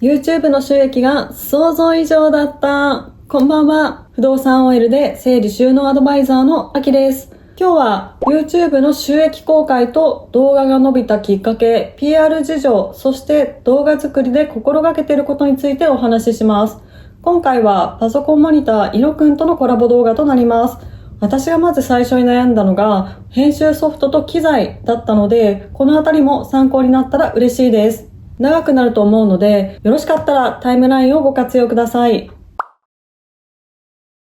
YouTube の収益が想像以上だった。こんばんは。不動産 OL で整理収納アドバイザーのあきです。今日は YouTube の収益公開と動画が伸びたきっかけ、PR 事情、そして動画作りで心がけていることについてお話しします。今回はパソコンモニターいろくんとのコラボ動画となります。私がまず最初に悩んだのが編集ソフトと機材だったので、このあたりも参考になったら嬉しいです。長くなると思うので、よろしかったらタイムラインをご活用ください。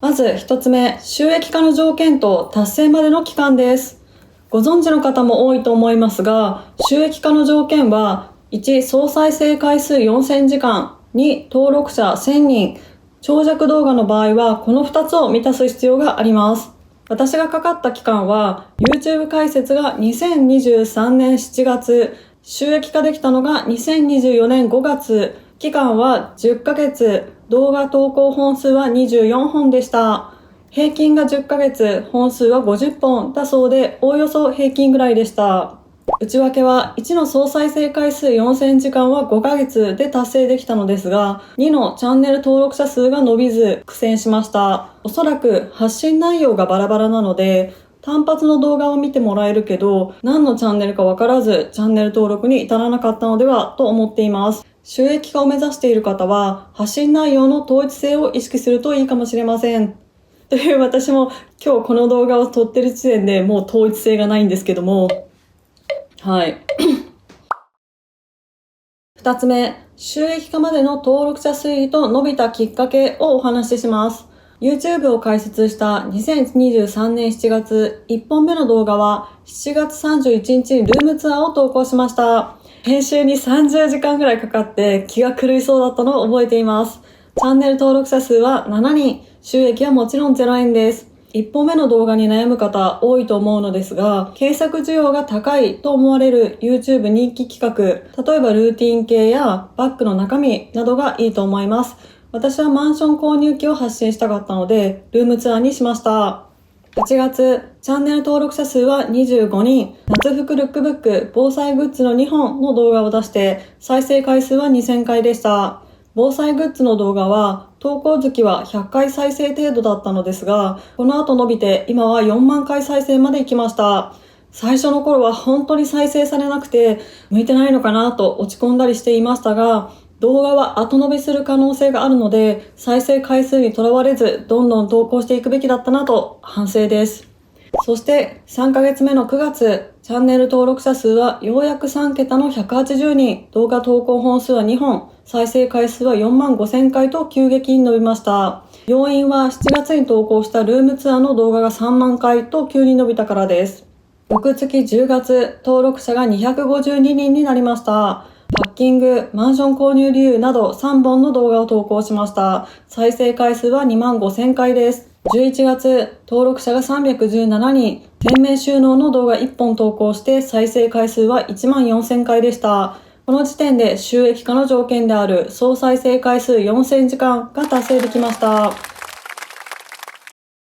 まず一つ目、収益化の条件と達成までの期間です。ご存知の方も多いと思いますが、収益化の条件は、1、総再生回数4000時間、2、登録者1000人、長尺動画の場合はこの2つを満たす必要があります。私がかかった期間は、YouTube 開設が2023年7月、収益化できたのが2024年5月、期間は10ヶ月、動画投稿本数は24本でした。平均が10ヶ月、本数は50本だそうで、おおよそ平均ぐらいでした。内訳は1の総再生回数4000時間は5ヶ月で達成できたのですが、2のチャンネル登録者数が伸びず苦戦しました。おそらく発信内容がバラバラなので、単発の動画を見てもらえるけど、何のチャンネルかわからずチャンネル登録に至らなかったのではと思っています。収益化を目指している方は、発信内容の統一性を意識するといいかもしれません。という私も今日この動画を撮ってる時点でもう統一性がないんですけども、はい。2つ目、収益化までの登録者推移と伸びたきっかけをお話しします。YouTube を開設した2023年7月、1本目の動画は7月31日にルームツアーを投稿しました。編集に30時間ぐらいかかって気が狂いそうだったのを覚えています。チャンネル登録者数は7人、収益はもちろん0円です。1本目の動画に悩む方多いと思うのですが、検索需要が高いと思われる YouTube 人気企画、例えばルーティン系やバッグの中身などがいいと思います。私はマンション購入記を発信したかったので、ルームツアーにしました。8月、チャンネル登録者数は25人、夏服ルックブック、防災グッズの2本の動画を出して、再生回数は2000回でした。防災グッズの動画は、投稿月は100回再生程度だったのですが、この後伸びて今は4万回再生まで行きました。最初の頃は本当に再生されなくて、向いてないのかなと落ち込んだりしていましたが、動画は後伸びする可能性があるので、再生回数にとらわれず、どんどん投稿していくべきだったなと反省です。そして3ヶ月目の9月、チャンネル登録者数はようやく3桁の180人、動画投稿本数は2本、再生回数は4万5000回と急激に伸びました。要因は7月に投稿したルームツアーの動画が3万回と急に伸びたからです。翌月10月、登録者が252人になりました。パッキング、マンション購入理由など3本の動画を投稿しました。再生回数は2万5000回です。11月、登録者が317人、店名収納の動画1本投稿して再生回数は1万4000回でした。この時点で収益化の条件である総再生回数4000時間が達成できました。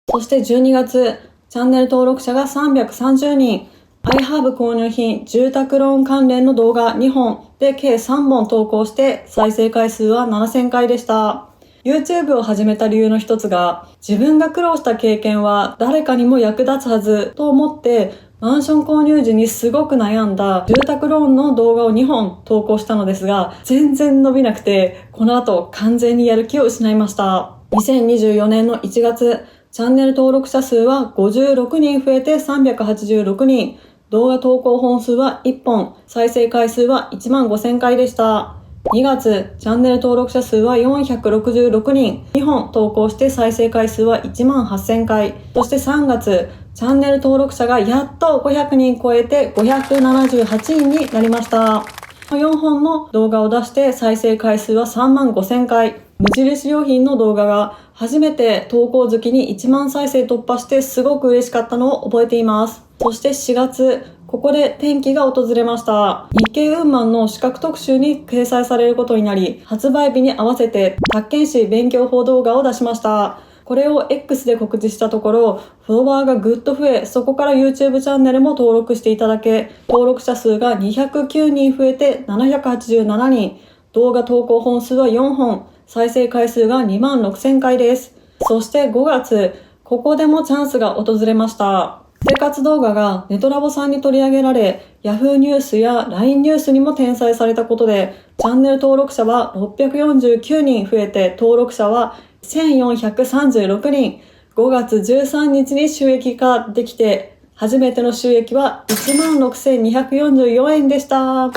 そして12月、チャンネル登録者が330人、iHerb 購入品、住宅ローン関連の動画2本で計3本投稿して再生回数は7000回でした。YouTube を始めた理由の一つが、自分が苦労した経験は誰かにも役立つはずと思って、マンション購入時にすごく悩んだ住宅ローンの動画を2本投稿したのですが、全然伸びなくて、この後完全にやる気を失いました。2024年の1月、チャンネル登録者数は56人増えて386人、動画投稿本数は1本、再生回数は1万5000回でした。2月、チャンネル登録者数は466人、2本投稿して再生回数は1万8000回。そして3月、チャンネル登録者がやっと500人超えて578人になりました。4本の動画を出して再生回数は3万5000回。無印良品の動画が初めて投稿月に1万再生突破してすごく嬉しかったのを覚えています。そして4月、ここで転機が訪れました。日経ウーマンの資格特集に掲載されることになり、発売日に合わせて宅建士勉強法動画を出しました。これを X で告知したところ、フォロワーがぐっと増え、そこから YouTube チャンネルも登録していただけ、登録者数が209人増えて787人、動画投稿本数は4本、再生回数が2万6000回です。そして5月、ここでもチャンスが訪れました。生活動画がネトラボさんに取り上げられ、Yahoo ニュースや LINE ニュースにも転載されたことで、チャンネル登録者は649人増えて、登録者は1436人。5月13日に収益化できて、初めての収益は16,244円でした。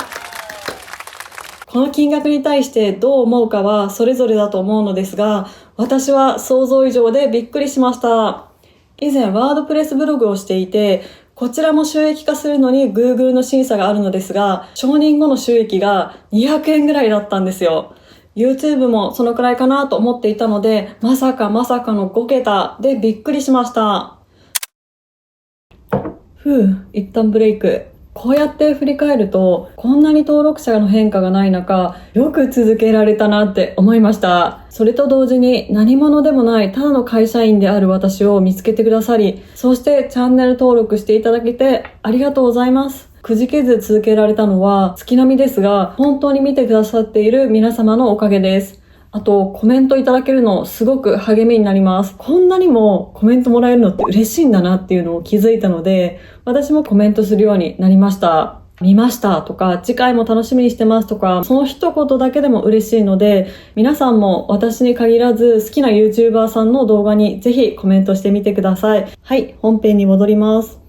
この金額に対してどう思うかはそれぞれだと思うのですが、私は想像以上でびっくりしました。以前ワードプレスブログをしていて、こちらも収益化するのに Google の審査があるのですが、承認後の収益が200円ぐらいだったんですよ。YouTube もそのくらいかなと思っていたので、まさかの5桁でびっくりしました。一旦ブレイク。こうやって振り返ると、こんなに登録者の変化がない中、よく続けられたなって思いました。それと同時に何者でもないただの会社員である私を見つけてくださり、そしてチャンネル登録していただけてありがとうございます。くじけず続けられたのは月並みですが、本当に見てくださっている皆様のおかげです。あと、コメントいただけるのすごく励みになります。こんなにもコメントもらえるのって嬉しいんだなっていうのを気づいたので、私もコメントするようになりました。見ましたとか、次回も楽しみにしてますとか、その一言だけでも嬉しいので、皆さんも私に限らず好きな YouTuber さんの動画にぜひコメントしてみてください。はい、本編に戻ります。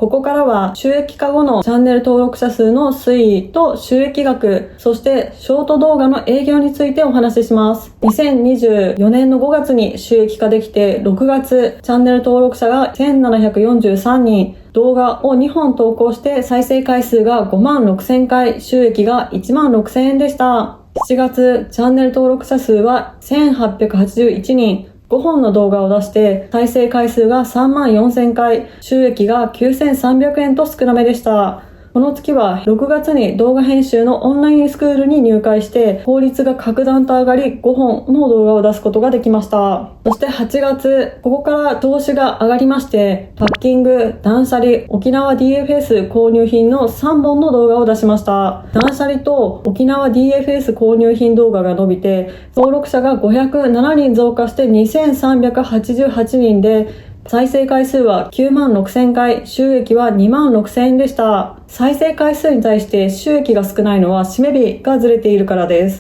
ここからは収益化後のチャンネル登録者数の推移と収益額、そしてショート動画の営業についてお話しします。2024年の5月に収益化できて、6月チャンネル登録者が1743人、動画を2本投稿して再生回数が5万6000回、収益が1万6000円でした。7月チャンネル登録者数は1881人、5本の動画を出して再生回数が3万4000回、収益が9300円と少なめでした。この月は6月に動画編集のオンラインスクールに入会して効率が格段と上がり5本の動画を出すことができました。そして8月、ここから投資が上がりましてパッキング、断捨離、沖縄 DFS 購入品の3本の動画を出しました。断捨離と沖縄 DFS 購入品動画が伸びて登録者が507人増加して2388人で再生回数は9万6000回、収益は2万6000円でした。再生回数に対して収益が少ないのは締め日がずれているからです。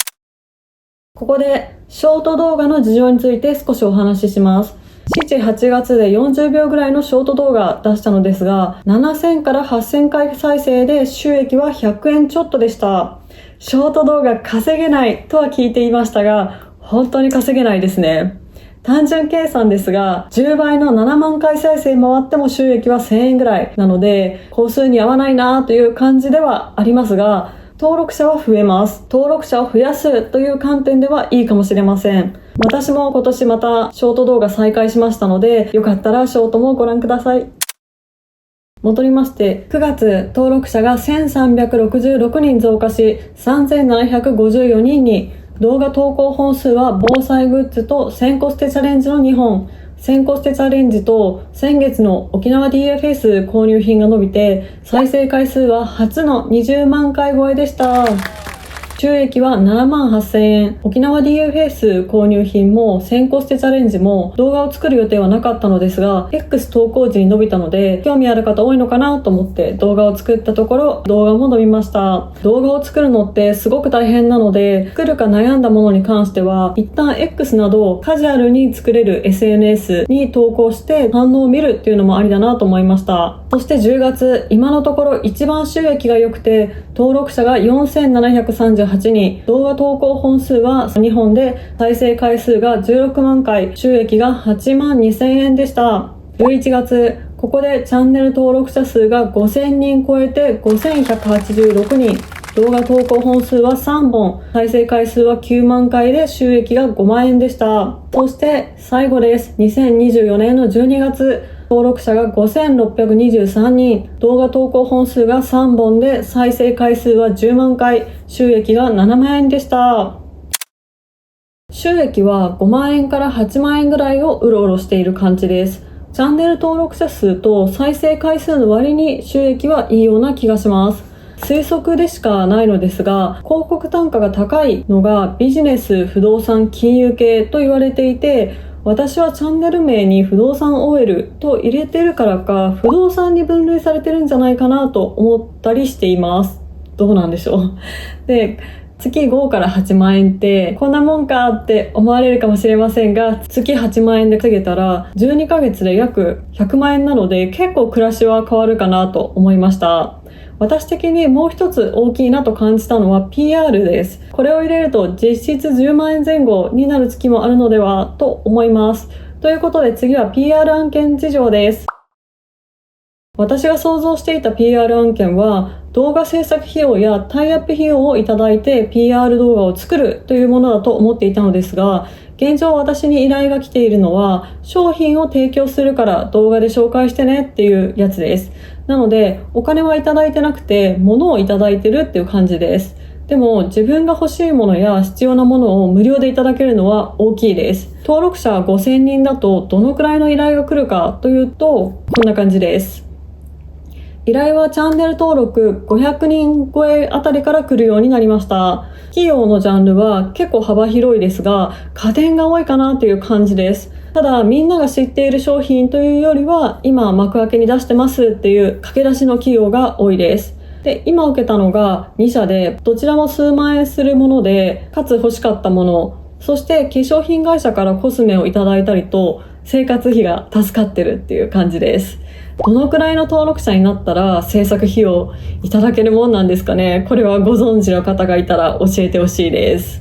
ここでショート動画の事情について少しお話しします。7、8月で40秒ぐらいのショート動画出したのですが、7000から8000回再生で収益は100円ちょっとでした。ショート動画稼げないとは聞いていましたが、本当に稼げないですね。単純計算ですが、10倍の7万回再生回っても収益は1000円ぐらいなので、工数に合わないなという感じではありますが、登録者は増えます。登録者を増やすという観点ではいいかもしれません。私も今年またショート動画再開しましたので、よかったらショートもご覧ください。戻りまして、9月登録者が1366人増加し、3754人に、動画投稿本数は防災グッズと1000個捨てチャレンジの2本、1000個捨てチャレンジと先月の沖縄 DFS 購入品が伸びて、再生回数は初の20万回超えでした。収益は7万8000円。沖縄 DFS 購入品も1000個捨てチャレンジも動画を作る予定はなかったのですが、X 投稿時に伸びたので、興味ある方多いのかなと思って動画を作ったところ、動画も伸びました。動画を作るのってすごく大変なので、作るか悩んだものに関しては、一旦 X などカジュアルに作れる SNS に投稿して反応を見るっていうのもありだなと思いました。そして10月、今のところ一番収益が良くて、登録者が4738人、動画投稿本数は2本で、再生回数が16万回、収益が8万2000円でした。11月、ここでチャンネル登録者数が5000人超えて5186人、動画投稿本数は3本、再生回数は9万回で収益が5万円でした。そして最後です。2024年の12月、登録者が5623人、動画投稿本数が3本で再生回数は10万回、収益が7万円でした。収益は5万円から8万円ぐらいをうろうろしている感じです。チャンネル登録者数と再生回数の割に収益はいいような気がします。推測でしかないのですが、広告単価が高いのがビジネス、不動産、金融系と言われていて、私はチャンネル名に不動産 OL と入れてるからか、不動産に分類されてるんじゃないかなと思ったりしています。どうなんでしょう。で、月5から8万円ってこんなもんかって思われるかもしれませんが、月8万円で稼げたら12ヶ月で約100万円なので、結構暮らしは変わるかなと思いました。私的にもう一つ大きいなと感じたのは PR です。これを入れると実質10万円前後になる月もあるのではと思います。ということで次は PR 案件事情です。私が想像していた PR 案件は、動画制作費用やタイアップ費用をいただいて PR 動画を作るというものだと思っていたのですが、現状私に依頼が来ているのは、商品を提供するから動画で紹介してねっていうやつです。なので、お金はいただいてなくて、物をいただいてるっていう感じです。でも自分が欲しいものや必要なものを無料でいただけるのは大きいです。登録者5000人だとどのくらいの依頼が来るかというと、こんな感じです。依頼はチャンネル登録500人超えあたりから来るようになりました。企業のジャンルは結構幅広いですが、家電が多いかなという感じです。ただみんなが知っている商品というよりは、今幕開けに出してますっていう駆け出しの企業が多いです。で、今受けたのが2社で、どちらも数万円するもので、かつ欲しかったもの、そして化粧品会社からコスメをいただいたりと、生活費が助かってるっていう感じです。どのくらいの登録者になったら制作費用いただけるもんなんですかね。これはご存知の方がいたら教えてほしいです。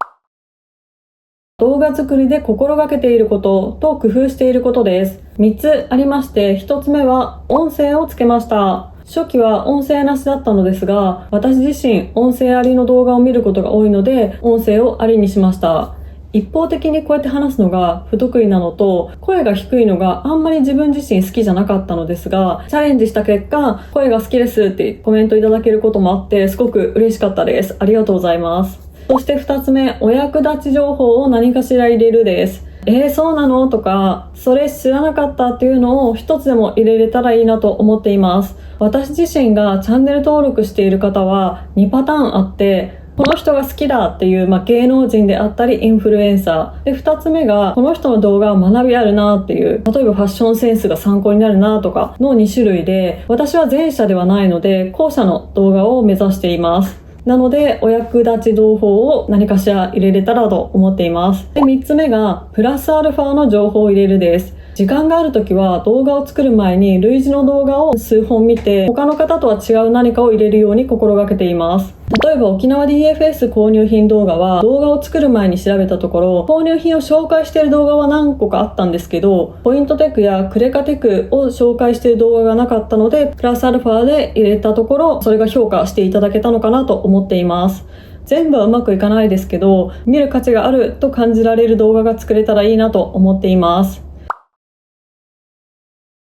動画作りで心がけていることと工夫していることです。3つありまして、1つ目は音声をつけました。初期は音声なしだったのですが、私自身音声ありの動画を見ることが多いので、音声をありにしました。一方的にこうやって話すのが不得意なのと、声が低いのがあんまり自分自身好きじゃなかったのですが、チャレンジした結果、声が好きですってコメントいただけることもあって、すごく嬉しかったです。ありがとうございます。そして2つ目、お役立ち情報を何かしら入れるです。そうなのとか、それ知らなかったっていうのを一つでも入れれたらいいなと思っています。私自身がチャンネル登録している方は2パターンあって、この人が好きだっていう、芸能人であったりインフルエンサーで、2つ目がこの人の動画は学びあるなっていう、例えばファッションセンスが参考になるなとかの2種類で、私は前者ではないので後者の動画を目指しています。なのでお役立ち情報を何かしら入れれたらと思っています。で、3つ目がプラスアルファの情報を入れるです。時間があるときは動画を作る前に類似の動画を数本見て、他の方とは違う何かを入れるように心がけています。例えば沖縄 DFS 購入品動画は動画を作る前に調べたところ、購入品を紹介している動画は何個かあったんですけど、ポイントテクやクレカテクを紹介している動画がなかったので、プラスアルファで入れたところ、それが評価していただけたのかなと思っています。全部はうまくいかないですけど、見る価値があると感じられる動画が作れたらいいなと思っています。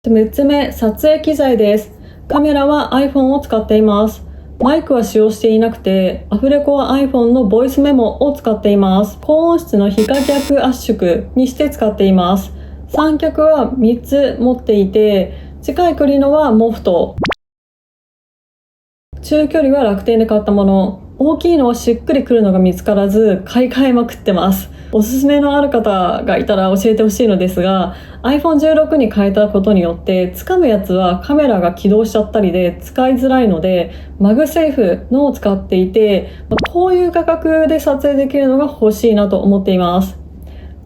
6つ目、撮影機材です。カメラは iPhone を使っています。マイクは使用していなくて、アフレコは iPhone のボイスメモを使っています。高音質の非可逆圧縮にして使っています。三脚は3つ持っていて、近い距離のはモフト。中距離は楽天で買ったもの。大きいのはしっくりくるのが見つからず、買い替えまくってます。おすすめのある方がいたら教えてほしいのですが、 iPhone16 に変えたことによって掴むやつはカメラが起動しちゃったりで使いづらいので、マグセーフのを使っていて、こういう価格で撮影できるのが欲しいなと思っています。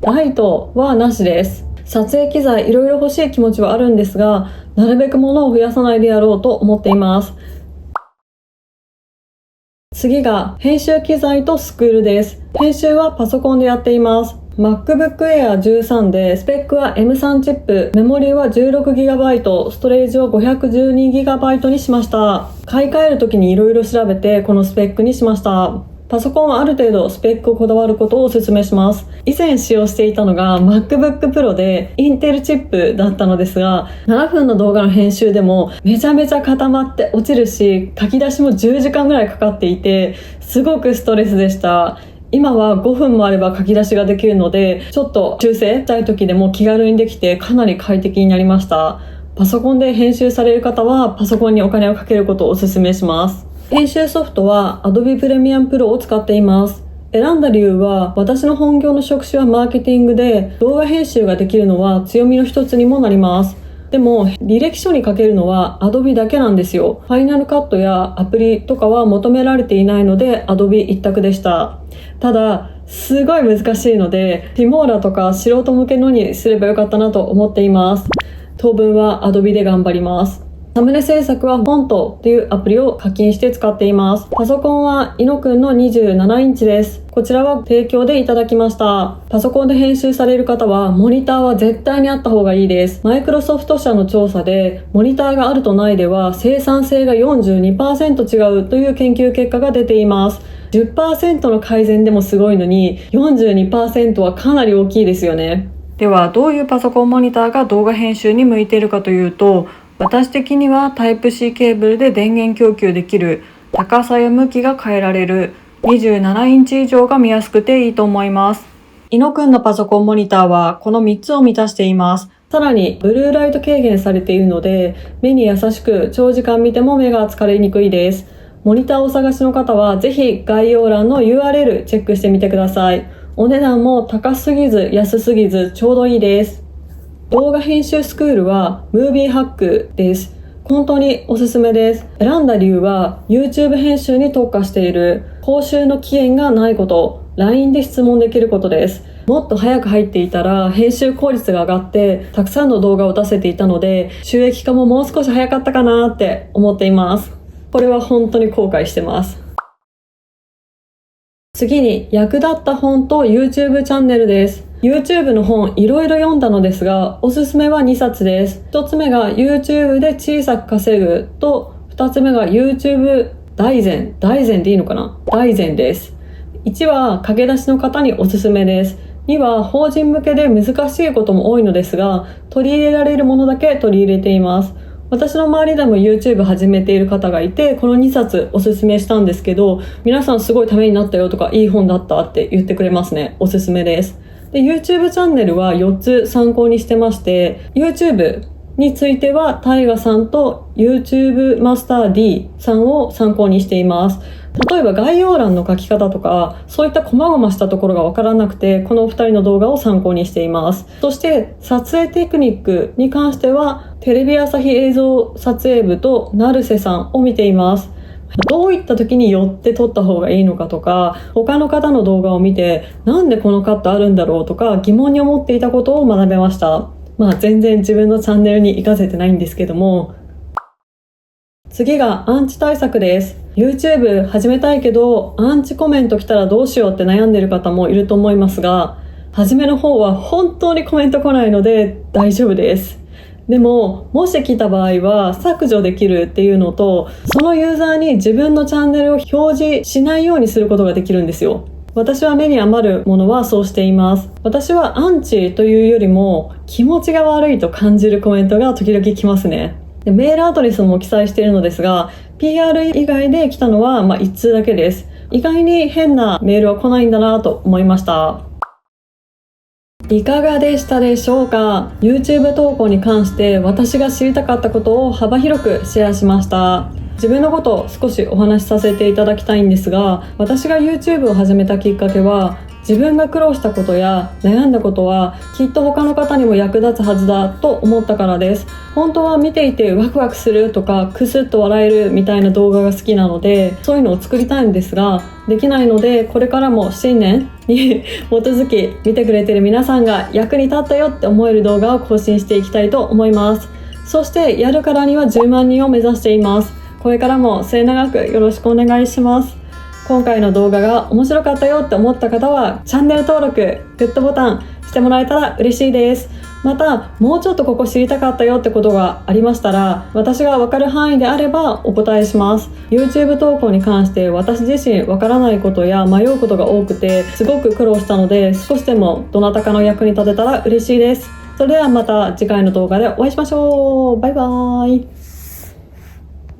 ライトはなしです。撮影機材いろいろ欲しい気持ちはあるんですが、なるべく物を増やさないでやろうと思っています。次が編集機材とスクールです。編集はパソコンでやっています。MacBook Air 13で、スペックは M3 チップ、メモリは 16GB、ストレージを 512GB にしました。買い替えるときにいろいろ調べてこのスペックにしました。パソコンはある程度スペックをこだわることをお勧めします。以前使用していたのが MacBook Pro でインテルチップだったのですが、7分の動画の編集でもめちゃめちゃ固まって落ちるし、書き出しも10時間ぐらいかかっていて、すごくストレスでした。今は5分もあれば書き出しができるので、ちょっと修正したい時でも気軽にできてかなり快適になりました。パソコンで編集される方はパソコンにお金をかけることをお勧めします。編集ソフトは Adobe Premiere Pro を使っています。選んだ理由は、私の本業の職種はマーケティングで、動画編集ができるのは強みの一つにもなります。でも、履歴書に書けるのは Adobe だけなんですよ。ファイナルカットやアプリとかは求められていないので Adobe 一択でした。ただ、すごい難しいので、Filmora とか素人向けのにすればよかったなと思っています。当分は Adobe で頑張ります。サムネ制作はフォントっていうアプリを課金して使っています。パソコンはイノくんの27インチです。こちらは提供でいただきました。パソコンで編集される方はモニターは絶対にあった方がいいです。マイクロソフト社の調査でモニターがあるとないでは生産性が 42% 違うという研究結果が出ています。10% の改善でもすごいのに 42% はかなり大きいですよね。ではどういうパソコンモニターが動画編集に向いているかというと、私的にはタイプ C ケーブルで電源供給できる、高さや向きが変えられる、27インチ以上が見やすくていいと思います。イノくんのパソコンモニターはこの3つを満たしています。さらにブルーライト軽減されているので、目に優しく長時間見ても目が疲れにくいです。モニターをお探しの方はぜひ概要欄の URL チェックしてみてください。お値段も高すぎず安すぎずちょうどいいです。動画編集スクールはムービーハックです。本当におすすめです。選んだ理由は YouTube 編集に特化している、報酬の期限がないこと、LINE で質問できることです。もっと早く入っていたら編集効率が上がってたくさんの動画を出せていたので、収益化ももう少し早かったかなって思っています。これは本当に後悔してます。次に役立った本と YouTube チャンネルです。YouTube の本いろいろ読んだのですが、おすすめは2冊です。1つ目が YouTube で小さく稼ぐと、2つ目が YouTube 大全でいいのかな、大全です。1は駆け出しの方におすすめです。2は法人向けで難しいことも多いのですが、取り入れられるものだけ取り入れています。私の周りでも YouTube 始めている方がいて、この2冊おすすめしたんですけど、皆さんすごいためになったよとかいい本だったって言ってくれますね。おすすめです。で、YouTube チャンネルは4つ参考にしてまして、YouTube についてはタイガさんと YouTube マスター D さんを参考にしています。例えば概要欄の書き方とか、そういった細々したところがわからなくて、このお二人の動画を参考にしています。そして撮影テクニックに関しては、テレビ朝日映像撮影部と成瀬さんを見ています。どういった時に寄って撮った方がいいのかとか、他の方の動画を見てなんでこのカットあるんだろうとか疑問に思っていたことを学べました。全然自分のチャンネルに活かせてないんですけども。次がアンチ対策です。YouTube 始めたいけどアンチコメント来たらどうしようって悩んでる方もいると思いますが、初めの方は本当にコメント来ないので大丈夫です。でも、もし来た場合は削除できるっていうのと、そのユーザーに自分のチャンネルを表示しないようにすることができるんですよ。私は目に余るものはそうしています。私はアンチというよりも気持ちが悪いと感じるコメントが時々来ますね。で、メールアドレスも記載しているのですが、PR 以外で来たのは1通だけです。意外に変なメールは来ないんだなと思いました。いかがでしたでしょうか。 YouTube 投稿に関して私が知りたかったことを幅広くシェアしました。自分のことを少しお話しさせていただきたいんですが、私が YouTube を始めたきっかけは、自分が苦労したことや悩んだことはきっと他の方にも役立つはずだと思ったからです。本当は見ていてワクワクするとかクスッと笑えるみたいな動画が好きなので、そういうのを作りたいんですができないので、これからも信念に基づき見てくれてる皆さんが役に立ったよって思える動画を更新していきたいと思います。そしてやるからには10万人を目指しています。これからも末永くよろしくお願いします。今回の動画が面白かったよって思った方はチャンネル登録、グッドボタンしてもらえたら嬉しいです。またもうちょっとここ知りたかったよってことがありましたら、私が分かる範囲であればお答えします。 YouTube 投稿に関して私自身分からないことや迷うことが多くてすごく苦労したので、少しでもどなたかの役に立てたら嬉しいです。それではまた次回の動画でお会いしましょう。バイバーイ。